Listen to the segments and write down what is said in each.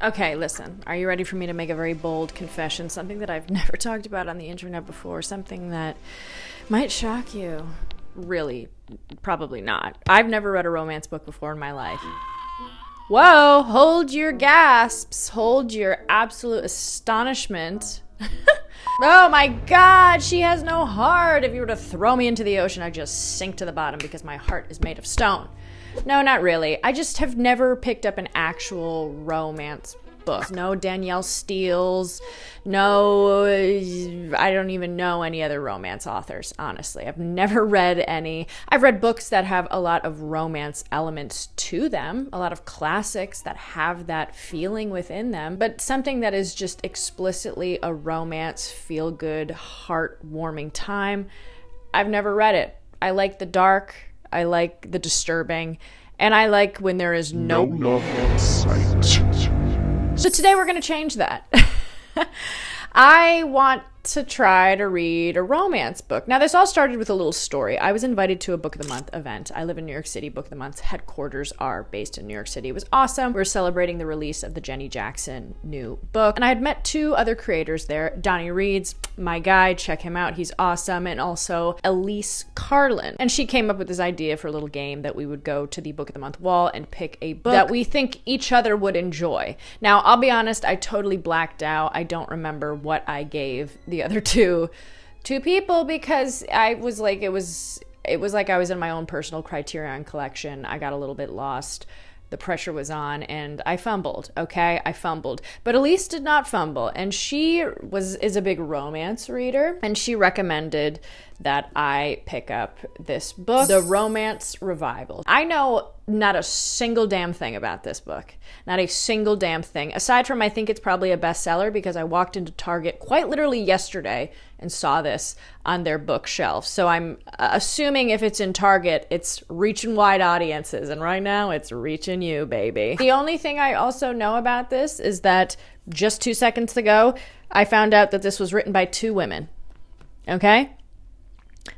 Okay, listen. Are you ready for me to make a very bold confession? Something that I've never talked about on the internet before. Something that might shock you. Really, probably not. I've never read a romance book before in my life. Whoa, hold your gasps. Hold your absolute astonishment. Oh my god, she has no heart. If you were to throw me into the ocean, I'd just sink to the bottom because my heart is made of stone. No, not really. I just have never picked up an actual romance book. No Danielle Steele's, no, I don't even know any other romance authors, honestly. I've never read any. I've read books that have a lot of romance elements to them, a lot of classics that have that feeling within them, but something that is just explicitly a romance, feel-good, heart-warming time, I've never read it. I like the dark, I like the disturbing, and I like when there is no love in sight. So today we're going to change that. I want to try to read a romance book. Now, this all started with a little story. I was invited to a Book of the Month event. I live in New York City. Book of the Month's headquarters are based in New York City. It was awesome. We were celebrating the release of the Jenny Jackson new book. And I had met two other creators there. Donnie Reed's my guy. Check him out. He's awesome. And also Elise Carlin. And she came up with this idea for a little game that we would go to the Book of the Month wall and pick a book that we think each other would enjoy. Now, I'll be honest, I totally blacked out. I don't remember what I gave the other two people because I was like, it was like I was in my own personal Criterion collection. I got a little bit lost. The pressure was on and I fumbled, okay? I fumbled. But Elise did not fumble, and she is a big romance reader, and she recommended that I pick up this book, The Romance Revival. I know not a single damn thing about this book. Not a single damn thing. Aside from I think it's probably a bestseller because I walked into Target quite literally yesterday and saw this on their bookshelf. So I'm assuming if it's in Target, it's reaching wide audiences. And right now it's reaching you, baby. The only thing I also know about this is that just 2 seconds ago, I found out that this was written by two women. Okay?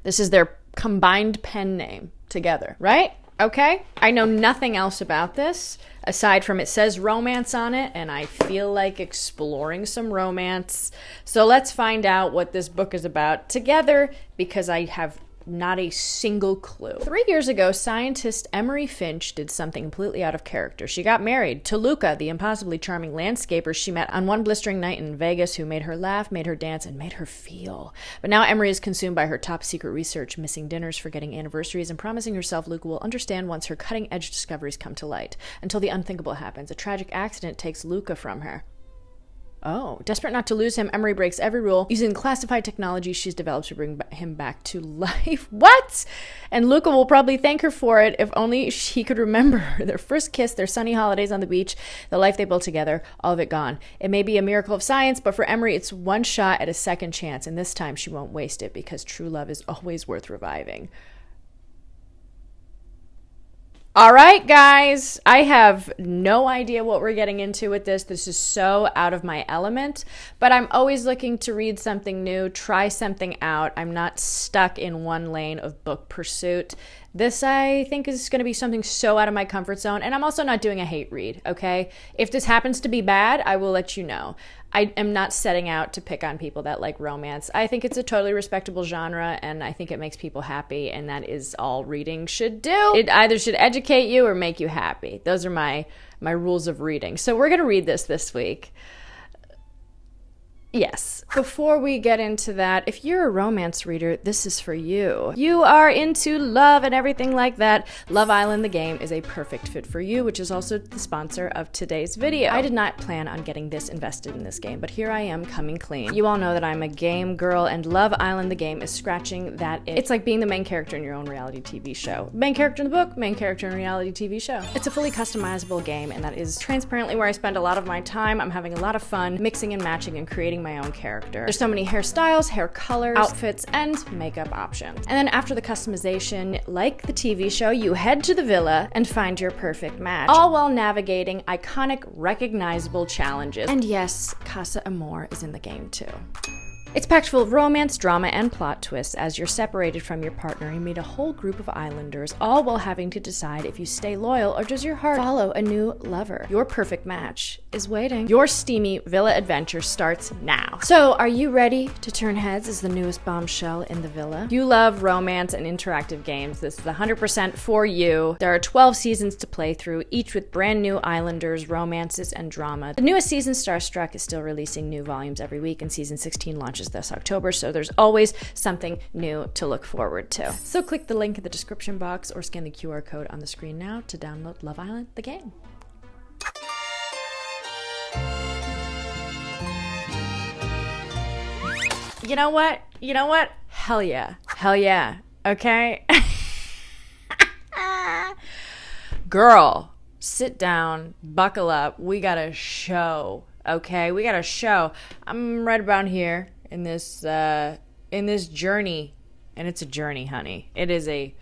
This is their combined pen name together, right? Okay? I know nothing else about this aside from it says romance on it, and I feel like exploring some romance. So let's find out what this book is about together because I have not a single clue. 3 years ago, scientist Emery Finch did something completely out of character. She got married to Luca, the impossibly charming landscaper she met on one blistering night in Vegas, who made her laugh, made her dance, and made her feel. But now Emery is consumed by her top secret research, missing dinners, forgetting anniversaries, and promising herself Luca will understand once her cutting-edge discoveries come to light. Until the unthinkable happens. A tragic accident takes Luca from her. Oh, desperate not to lose him, Emery breaks every rule using classified technology she's developed to bring him back to life. What? And Luca will probably thank her for it if only she could remember their first kiss, their sunny holidays on the beach, the life they built together, all of it gone. It may be a miracle of science, but for Emery, it's one shot at a second chance, and this time she won't waste it because true love is always worth reviving. All right, guys, I have no idea what we're getting into with this. This is so out of my element, but I'm always looking to read something new, try something out. I'm not stuck in one lane of book pursuit. This, I think, is going to be something so out of my comfort zone, and I'm also not doing a hate read, okay? If this happens to be bad, I will let you know. I am not setting out to pick on people that like romance. I think it's a totally respectable genre, and I think it makes people happy, and that is all reading should do. It either should educate you or make you happy. Those are my rules of reading. So we're going to read this week. Yes. Before we get into that, if you're a romance reader, this is for you. You are into love and everything like that. Love Island the game is a perfect fit for you, which is also the sponsor of today's video. I did not plan on getting this invested in this game, but here I am coming clean. You all know that I'm a game girl, and Love Island the game is scratching that itch. It's like being the main character in your own reality TV show. Main character in the book, main character in a reality TV show. It's a fully customizable game, and that is transparently where I spend a lot of my time. I'm having a lot of fun mixing and matching and creating my own character. There's so many hairstyles, hair colors, outfits, and makeup options. And then after the customization, like the TV show, you head to the villa and find your perfect match, all while navigating iconic, recognizable challenges. And yes, Casa Amor is in the game too. It's packed full of romance, drama, and plot twists as you're separated from your partner and meet a whole group of islanders, all while having to decide if you stay loyal or does your heart follow a new lover. Your perfect match is waiting. Your steamy villa adventure starts now. So, are you ready to turn heads as the newest bombshell in the villa? You love romance and interactive games. This is 100% for you. There are 12 seasons to play through, each with brand new islanders, romances, and drama. The newest season, Starstruck, is still releasing new volumes every week, and season 16 launches this October, so there's always something new to look forward to. So click the link in the description box or scan the QR code on the screen now to download Love Island, the game. You know what? You know what? Hell yeah. Hell yeah. Okay? Girl, sit down, buckle up. We got a show. Okay? We got a show. I'm right about here in this journey. And it's a journey, honey. It is a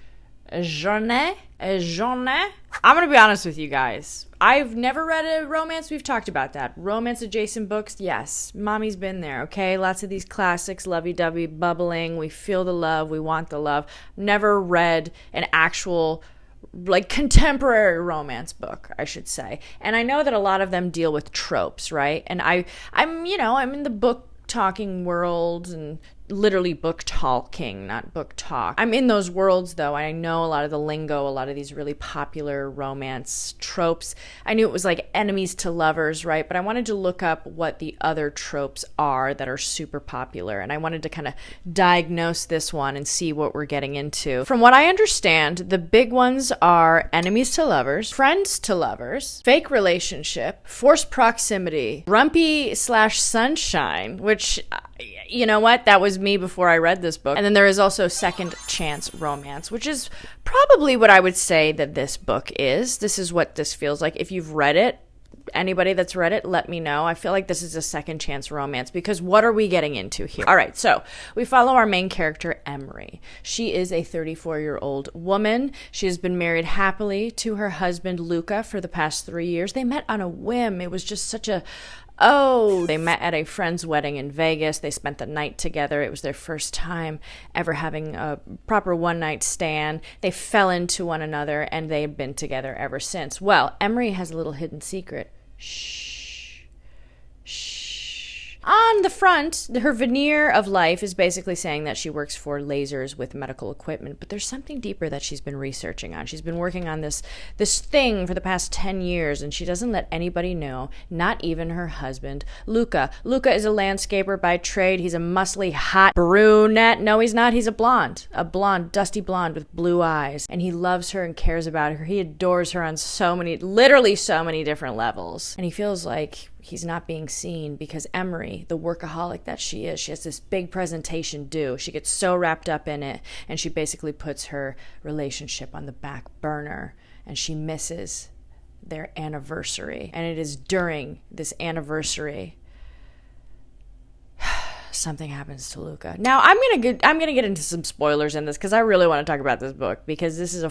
journey. A journey. I'm going to be honest with you guys. I've never read a romance. We've talked about that. Romance adjacent books, yes. Mommy's been there, okay? Lots of these classics, lovey-dovey, bubbling. We feel the love. We want the love. Never read an actual, like, contemporary romance book, I should say. And I know that a lot of them deal with tropes, right? And I'm in the book talking world and literally book talking, not book talk. I'm in those worlds though. I know a lot of the lingo, a lot of these really popular romance tropes. I knew it was like enemies to lovers, right? But I wanted to look up what the other tropes are that are super popular. And I wanted to kind of diagnose this one and see what we're getting into. From what I understand, the big ones are enemies to lovers, friends to lovers, fake relationship, forced proximity, grumpy/sunshine, which, you know what? That was me before I read this book. And then there is also second chance romance, which is probably what I would say that this book is. This is what this feels like. If you've read it, anybody that's read it, let me know. I feel like this is a second chance romance because what are we getting into here? All right, so we follow our main character, Emery. She is a 34-year-old woman. She has been married happily to her husband, Luca, for the past 3 years. They met on a whim. It was just such a they met at a friend's wedding in Vegas. They spent the night together. It was their first time ever having a proper one-night stand. They fell into one another, and they've been together ever since. Well, Emery has a little hidden secret. Shh. Shh. On the front, her veneer of life is basically saying that she works for lasers with medical equipment, but there's something deeper that she's been researching on. She's been working on this thing for the past 10 years, and she doesn't let anybody know, not even her husband, Luca. Luca is a landscaper by trade. He's a muscly, hot brunette. No, he's not. He's a blonde, dusty blonde with blue eyes, and he loves her and cares about her. He adores her on literally so many different levels, and he feels like he's not being seen because Emery, the workaholic that she is, she has this big presentation due. She gets so wrapped up in it, and she basically puts her relationship on the back burner, and she misses their anniversary. And it is during this anniversary something happens to Luca. Now, I'm gonna get into some spoilers in this because I really want to talk about this book because this is a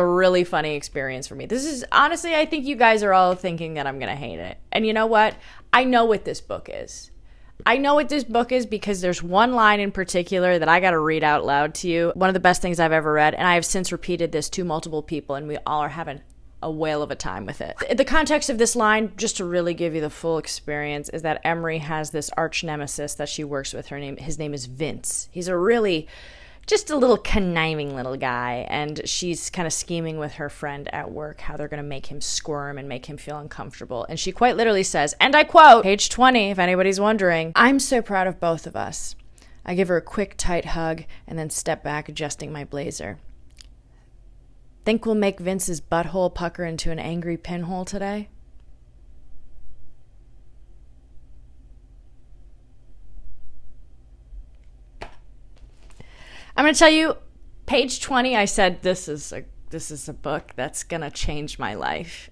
really funny experience for me. This is, honestly, I think you guys are all thinking that I'm gonna hate it. And you know what? I know what this book is. I know what this book is because there's one line in particular that I got to read out loud to you. One of the best things I've ever read, and I have since repeated this to multiple people, and we all are having a whale of a time with it. The context of this line, just to really give you the full experience, is that Emery has this arch nemesis that she works with. His name is Vince. He's just a little conniving little guy, and she's kind of scheming with her friend at work how they're going to make him squirm and make him feel uncomfortable. And she quite literally says, and I quote, page 20, if anybody's wondering, "I'm so proud of both of us." I give her a quick, tight hug and then step back, adjusting my blazer. Think we'll make Vince's butthole pucker into an angry pinhole today? I'm going to tell you, page 20, I said, this is a book that's going to change my life.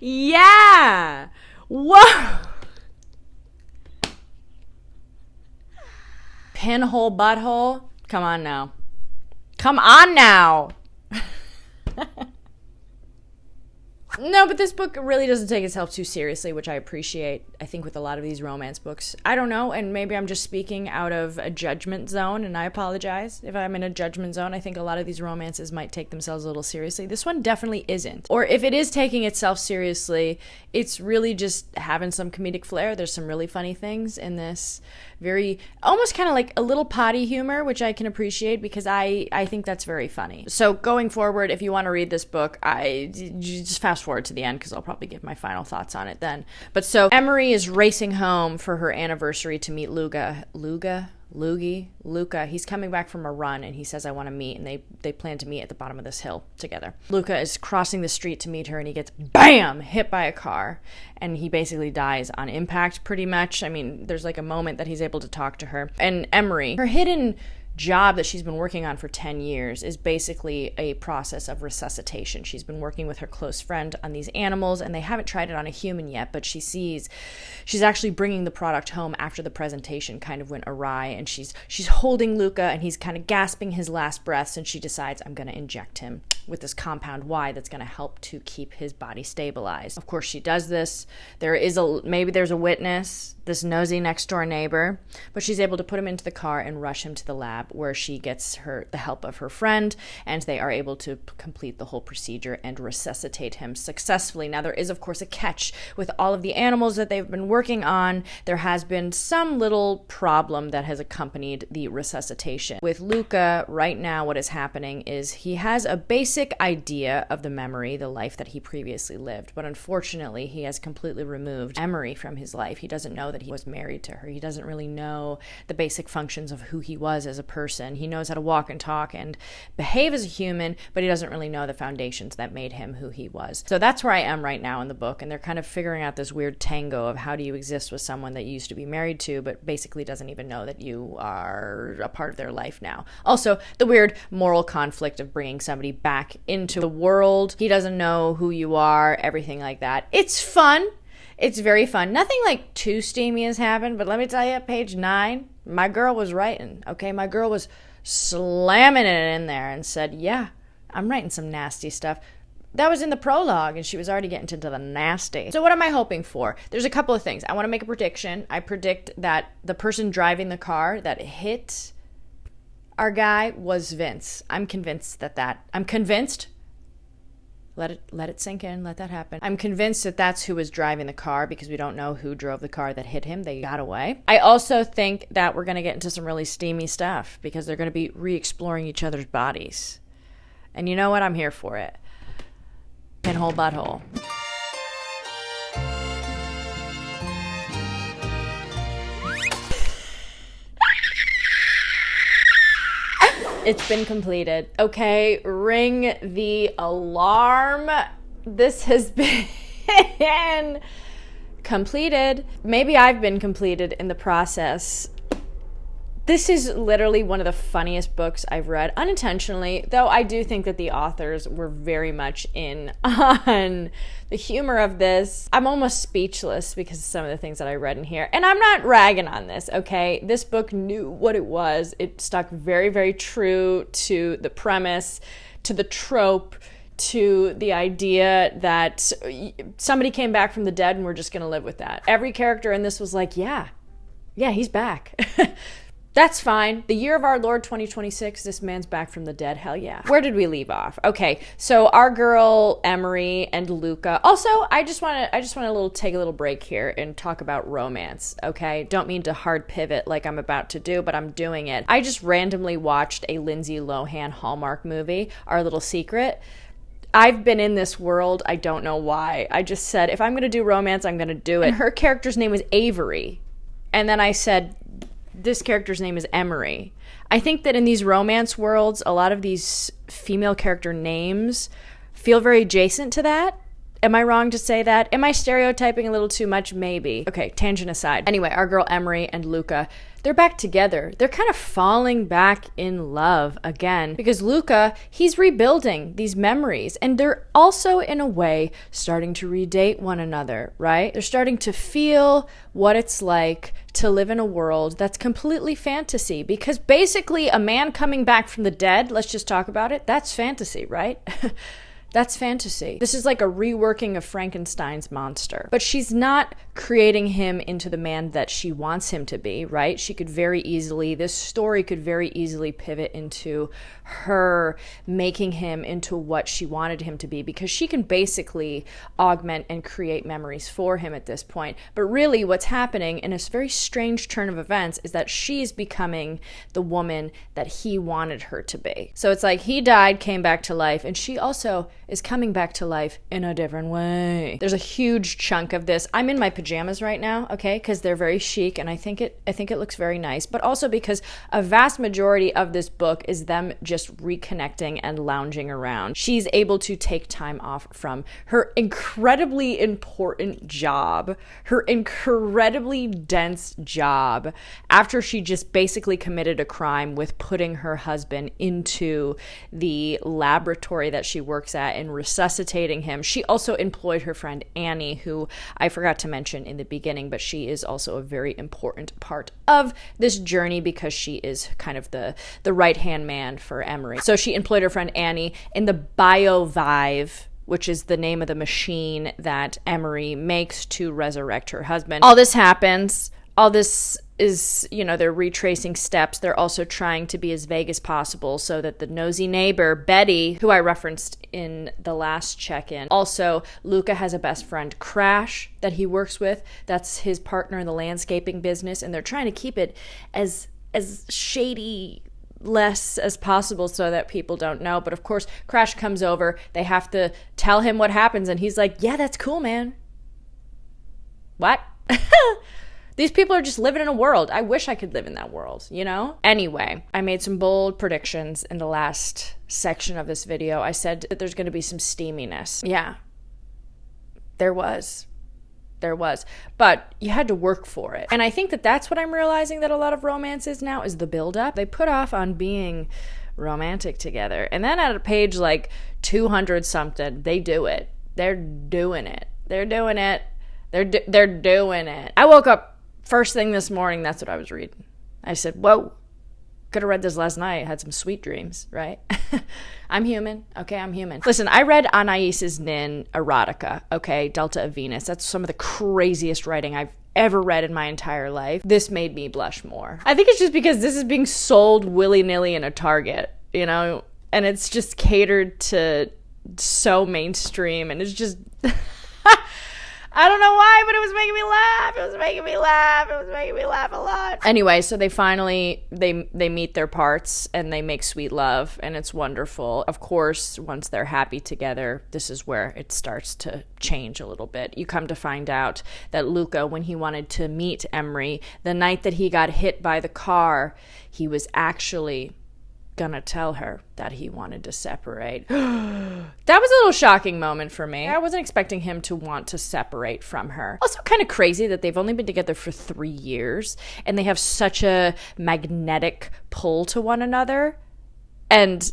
Yeah! Whoa! Pinhole, butthole? Come on now. Come on now. No, but this book really doesn't take itself too seriously, which I appreciate, I think, with a lot of these romance books. I don't know, and maybe I'm just speaking out of a judgment zone, and I apologize if I'm in a judgment zone. I think a lot of these romances might take themselves a little seriously. This one definitely isn't. Or if it is taking itself seriously, it's really just having some comedic flair. There's some really funny things in this. Very, almost kind of like a little potty humor, which I can appreciate because I think that's very funny. So going forward, if you want to read this book, you just fast forward to the end because I'll probably give my final thoughts on it then. But so Emery is racing home for her anniversary to meet Luca. He's coming back from a run and he says, I want to meet, and they plan to meet at the bottom of this hill together. Luca is crossing the street to meet her and he gets BAM! Hit by a car, and he basically dies on impact pretty much. I mean, there's like a moment that he's able to talk to her. And Emery, her hidden job that she's been working on for 10 years is basically a process of resuscitation. She's been working with her close friend on these animals, and they haven't tried it on a human yet, but she sees she's actually bringing the product home after the presentation kind of went awry, and she's holding Luca, and he's kind of gasping his last breaths, and she decides, I'm going to inject him with this compound Y that's going to help to keep his body stabilized. Of course, she does this. Maybe there's a witness, this nosy next door neighbor, but she's able to put him into the car and rush him to the lab, where she gets the help of her friend, and they are able to complete the whole procedure and resuscitate him successfully. Now, there is, of course, a catch with all of the animals that they've been working on. There has been some little problem that has accompanied the resuscitation. With Luca, right now, what is happening is he has a basic idea of the memory, the life that he previously lived, but unfortunately, he has completely removed Emery from his life. He doesn't know that he was married to her. He doesn't really know the basic functions of who he was as a person. He knows how to walk and talk and behave as a human, but he doesn't really know the foundations that made him who he was. So that's where I am right now in the book, and they're kind of figuring out this weird tango of how do you exist with someone that you used to be married to, but basically doesn't even know that you are a part of their life now. Also, the weird moral conflict of bringing somebody back into the world. He doesn't know who you are, everything like that. It's fun. It's very fun. Nothing like too steamy has happened, but let me tell you, page 9, my girl was writing, okay? My girl was slamming it in there and said, yeah, I'm writing some nasty stuff. That was in the prologue, and she was already getting into the nasty. So what am I hoping for? There's a couple of things. I want to make a prediction. I predict that the person driving the car that hit our guy was Vince. I'm convinced. Let it sink in. Let that happen. I'm convinced that that's who was driving the car, because we don't know who drove the car that hit him. They got away. I also think that we're going to get into some really steamy stuff, because they're going to be re-exploring each other's bodies. And you know what? I'm here for it. Pinhole butthole. It's been completed. Okay, ring the alarm. This has been completed. Maybe I've been completed in the process. This is literally one of the funniest books I've read, unintentionally, though I do think that the authors were very much in on the humor of this. I'm almost speechless because of some of the things that I read in here. And I'm not ragging on this, okay? This book knew what it was. It stuck very, very true to the premise, to the trope, to the idea that somebody came back from the dead and we're just going to live with that. Every character in this was like, yeah, he's back. That's fine. The year of our Lord 2026, this man's back from the dead. Hell yeah. Where did we leave off? Okay, so our girl Emery and Luca. Also, I just want to take a little break here and talk about romance. Okay, don't mean to hard pivot like I'm about to do, but I'm doing it. I just randomly watched a Lindsay Lohan Hallmark movie, Our Little Secret. I've been in this world. I don't know why. I just said, if I'm going to do romance, I'm going to do it. And her character's name was Avery. And then I said, this character's name is Emery. I think that in these romance worlds, a lot of these female character names feel very adjacent to that. Am I wrong to say that? Am I stereotyping a little too much? Maybe. Okay, tangent aside. Anyway, our girl Emery and Luca, they're back together. They're kind of falling back in love again, because Luca, he's rebuilding these memories, and they're also, in a way, starting to redate one another, right? They're starting to feel what it's like to live in a world that's completely fantasy, because basically a man coming back from the dead, let's just talk about it, that's fantasy, right? That's fantasy. This is like a reworking of Frankenstein's monster. But she's not creating him into the man that she wants him to be, right? She could very easily, this story could very easily pivot into her making him into what she wanted him to be, because she can basically augment and create memories for him at this point. But really what's happening in a very strange turn of events is that she's becoming the woman that he wanted her to be. So it's like he died, came back to life, and she also is coming back to life in a different way. There's a huge chunk of this. I'm in my pajamas right now, okay, because they're very chic, and I think it looks very nice, but also because a vast majority of this book is them just reconnecting and lounging around. She's able to take time off from her incredibly important job, her incredibly dense job, after she just basically committed a crime with putting her husband into the laboratory that she works at and resuscitating him. She also employed her friend Annie, who I forgot to mention in the beginning, but she is also a very important part of this journey because she is kind of the right-hand man for Emery. So she employed her friend Annie in the BioVive, which is the name of the machine that Emery makes to resurrect her husband. All this happens. All this is, they're retracing steps. They're also trying to be as vague as possible so that the nosy neighbor, Betty, who I referenced in the last check-in. Also, Luca has a best friend, Crash, that he works with. That's his partner in the landscaping business, and they're trying to keep it as shady less as possible so that people don't know. But of course, Crash comes over. They have to tell him what happens, and he's like, yeah, that's cool, man. What? These people are just living in a world. I wish I could live in that world, Anyway, I made some bold predictions in the last section of this video. I said that there's going to be some steaminess. Yeah, there was. But you had to work for it. And I think that that's what I'm realizing that a lot of romance is now, is the buildup. They put off on being romantic together. And then at a page like 200 something, they do it. They're doing it. They're doing it. I woke up first thing this morning, that's what I was reading. I said, whoa, could have read this last night. I had some sweet dreams, right? I'm human. Okay, I'm human. Listen, I read Anais' Nin erotica, okay, Delta of Venus. That's some of the craziest writing I've ever read in my entire life. This made me blush more. I think it's just because this is being sold willy-nilly in a Target, and it's just catered to so mainstream, and it's just... I don't know why, but it was making me laugh a lot. Anyway, so they finally, they meet their parts and they make sweet love, and it's wonderful. Of course, once they're happy together, this is where it starts to change a little bit. You come to find out that Luca, when he wanted to meet Emery, the night that he got hit by the car, he was actually gonna tell her that he wanted to separate. That was a little shocking moment for me. I wasn't expecting him to want to separate from her. Also kind of crazy that they've only been together for 3 years and they have such a magnetic pull to one another. And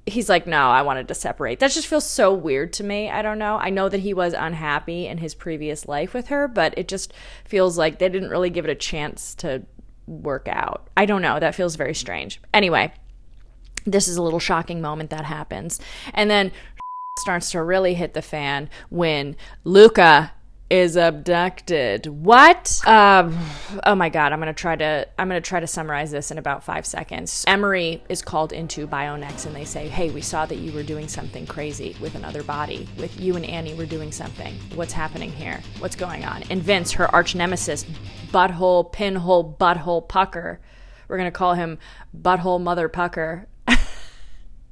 he's like, no, I wanted to separate. That just feels so weird to me. I don't know. I know that he was unhappy in his previous life with her, but it just feels like they didn't really give it a chance to work out. I don't know. That feels very strange. Anyway, this is a little shocking moment that happens. And then starts to really hit the fan when Luca is abducted. What? Oh my God. I'm going to try to summarize this in about 5 seconds. Emery is called into Bionex and they say, hey, we saw that you were doing something crazy with another body. With you and Annie were doing something. What's happening here? What's going on? And Vince, her arch nemesis, butthole, pinhole, butthole pucker. We're going to call him Butthole Mother Pucker.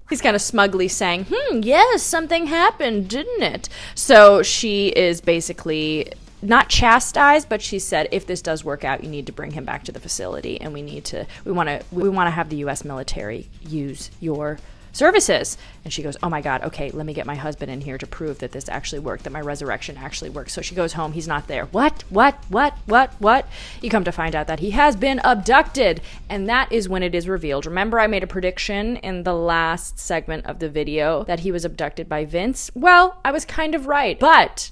He's kind of smugly saying, yes, something happened, didn't it? So she is basically not chastised, but she said, if this does work out, you need to bring him back to the facility, and we want to have the U.S. military use your services. And she goes, oh my God, okay, let me get my husband in here to prove that this actually worked, that my resurrection actually works. So she goes home. He's not there. What? You come to find out that he has been abducted. And that is when it is revealed. Remember, I made a prediction in the last segment of the video that he was abducted by Vince? Well, I was kind of right. But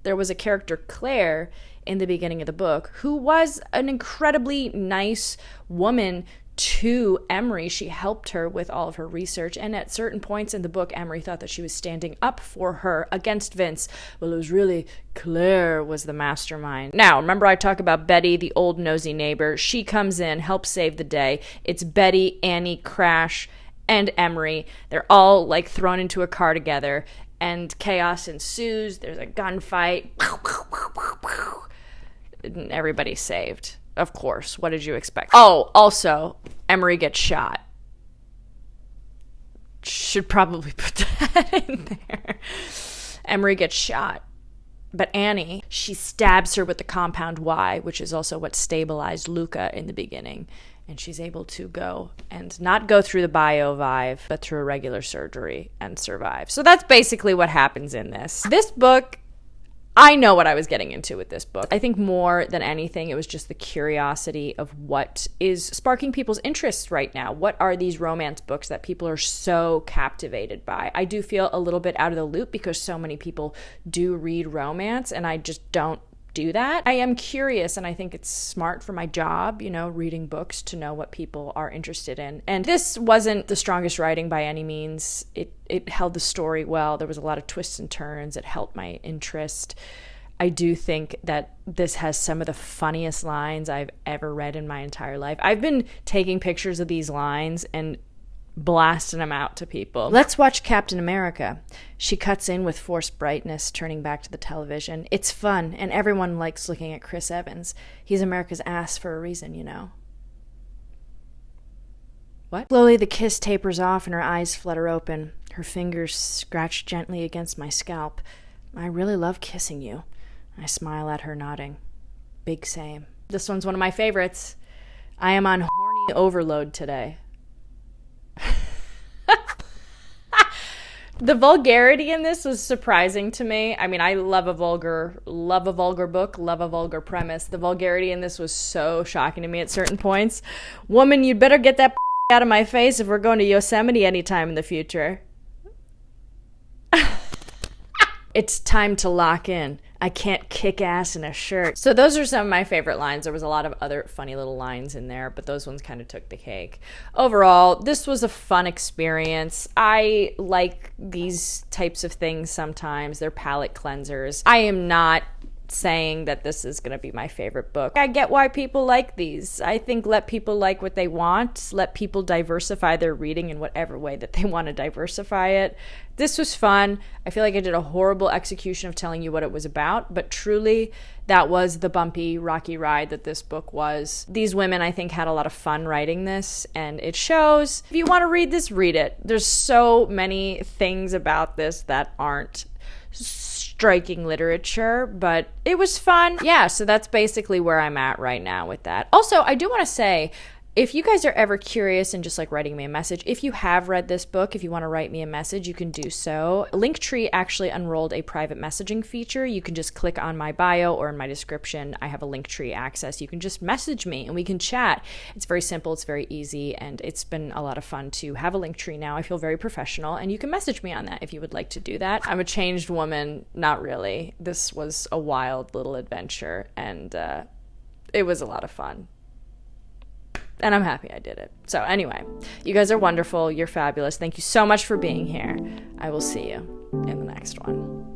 there was a character, Claire, in the beginning of the book, who was an incredibly nice woman to Emery. She helped her with all of her research, and at certain points in the book, Emery thought that she was standing up for her against Vince. Well, it was really Claire was the mastermind. Now, remember I talk about Betty, the old nosy neighbor. She comes in, helps save the day. It's Betty, Annie, Crash, and Emery. They're all like thrown into a car together, and chaos ensues. There's a gunfight. And everybody's saved. Of course. What did you expect? Oh, also, Emery gets shot. Should probably put that in there. Emery gets shot. But Annie, she stabs her with the compound Y, which is also what stabilized Luca in the beginning. And she's able to go and not go through the bio-vive, but through a regular surgery and survive. So that's basically what happens in this. This book, I know what I was getting into with this book. I think more than anything, it was just the curiosity of what is sparking people's interests right now. What are these romance books that people are so captivated by? I do feel a little bit out of the loop because so many people do read romance, and I just don't do that. I am curious, and I think it's smart for my job, reading books to know what people are interested in. And this wasn't the strongest writing by any means. It held the story well. There was a lot of twists and turns. It helped my interest. I do think that this has some of the funniest lines I've ever read in my entire life. I've been taking pictures of these lines and blasting them out to people. Let's watch Captain America. She cuts in with forced brightness, turning back to the television. It's fun, and everyone likes looking at Chris Evans. He's America's ass for a reason, What? Slowly, the kiss tapers off and her eyes flutter open. Her fingers scratch gently against my scalp. I really love kissing you. I smile at her, nodding. Big same. This one's one of my favorites. I am on horny overload today. The vulgarity in this was surprising to me. I mean, I love a vulgar book, love a vulgar premise. The vulgarity in this was so shocking to me at certain points. Woman, you'd better get that out of my face if we're going to Yosemite anytime in the future. It's time to lock in. I can't kick ass in a shirt. So those are some of my favorite lines. There was a lot of other funny little lines in there, but those ones kind of took the cake. Overall, this was a fun experience. I like these types of things sometimes. They're palate cleansers. I am not saying that this is going to be my favorite book. I get why people like these. I think let people like what they want. Let people diversify their reading in whatever way that they want to diversify it. This was fun. I feel like I did a horrible execution of telling you what it was about, but truly that was the bumpy, rocky ride that this book was. These women, I think, had a lot of fun writing this, and it shows. If you want to read this, read it. There's so many things about this that aren't striking literature, but it was fun. Yeah, so that's basically where I'm at right now with that. Also, I do want to say, if you guys are ever curious and just like writing me a message, if you have read this book, if you want to write me a message, you can do so. Linktree actually unrolled a private messaging feature. You can just click on my bio or in my description. I have a Linktree access. You can just message me and we can chat. It's very simple. It's very easy. And it's been a lot of fun to have a Linktree now. I feel very professional, and you can message me on that if you would like to do that. I'm a changed woman. Not really. This was a wild little adventure, and it was a lot of fun. And I'm happy I did it. So anyway, you guys are wonderful. You're fabulous. Thank you so much for being here. I will see you in the next one.